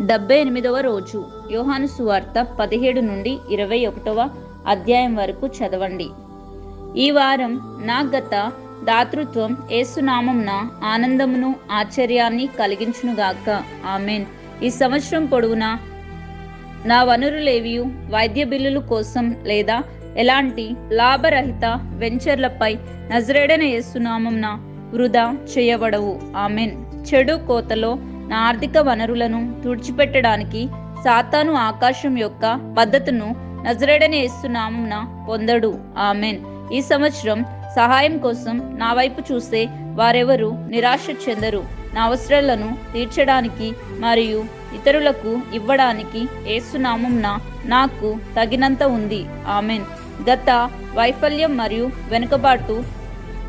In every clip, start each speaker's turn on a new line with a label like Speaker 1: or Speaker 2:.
Speaker 1: 78వ రోజు యోహాను సువార్త 17 నుండి 21వ అధ్యాయం వరకు చదవండి. ఈ వారం నా గత దాతృత్వం యేసునామంన ఆనందమును ఆశ్చర్యాన్ని కలిగించునుగాక. ఆమెన్. ఈ సంవత్సరం పొడవునా నా వనరులేవియు వైద్య బిల్లుల కోసం లేదా ఎలాంటి లాభరహిత వెంచర్లపై నజరేడైన యేసునామంన వృధా చేయబడవు. ఆమెన్. చెడు కోతలో నా ఆర్థిక వనరులను తుడిచిపెట్టడానికి సాతాను ఆకాశం యొక్క పద్ధతును నజరేడైన యేసునామంన పొందడు. ఆమెన్. ఈ సంవత్సరం సహాయం కోసం నా వైపు చూసే వారెవరూ నిరాశ చెందరు. నా అవసరాలను తీర్చడానికి మరియు ఇతరులకు ఇవ్వడానికి యేసునామంన నాకు తగినంత ఉంది. ఆమెన్. గత వైఫల్యం మరియు వెనుకబాటు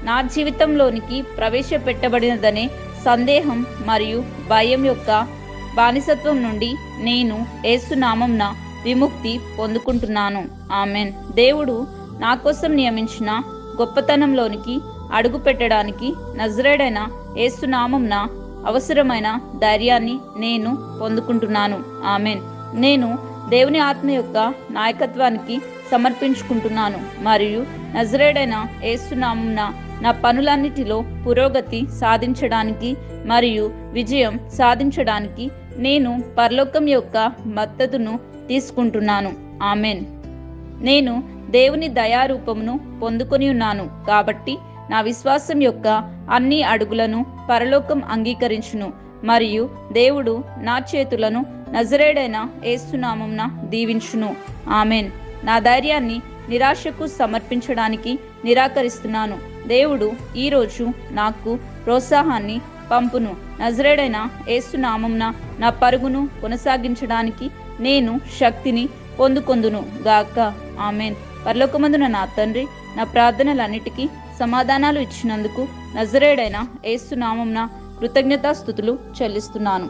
Speaker 1: నా జీవితంలోనికి ప్రవేశపెట్టబడినదనే సందేహం మరియు భయం యొక్క బానిసత్వం నుండి నేను యేసునామంన విముక్తి పొందుకుంటున్నాను. ఆమెన్. దేవుడు నా కోసం నియమించిన గొప్పతనంలోనికి అడుగు పెట్టడానికి నజరేడైన యేసునామంన అవసరమైన ధైర్యాన్ని నేను పొందుకుంటున్నాను. ఆమెన్. నేను దేవుని ఆత్మ యొక్క నాయకత్వానికి సమర్పించుకుంటున్నాను మరియు నజరేడైన యేసునామంన నా పనులన్నిటిలో పురోగతి సాధించడానికి మరియు విజయం సాధించడానికి నేను పరలోకం యొక్క మద్దతును తీసుకుంటున్నాను. ఆమెన్. నేను దేవుని దయారూపమును పొందుకొని ఉన్నాను కాబట్టి నా విశ్వాసం యొక్క అన్ని అడుగులను పరలోకం అంగీకరించును మరియు దేవుడు నా చేతులను నజరేడైన యేసునామంన దీవించును. ఆమెన్. నా ధైర్యాన్ని నిరాశకు సమర్పించడానికి నిరాకరిస్తున్నాను. దేవుడు ఈరోజు నాకు ప్రోత్సాహాన్ని పంపును. నజరేడైన యేసునామంన నా పరుగును కొనసాగించడానికి నేను శక్తిని పొందుకొందును గాక. ఆమెన్. పరలోకమందున నా తండ్రి, నా ప్రార్థనలన్నిటికీ సమాధానాలు ఇచ్చినందుకు నజరేడైన యేసునామంన కృతజ్ఞతాస్తుతులు చెల్లిస్తున్నాను.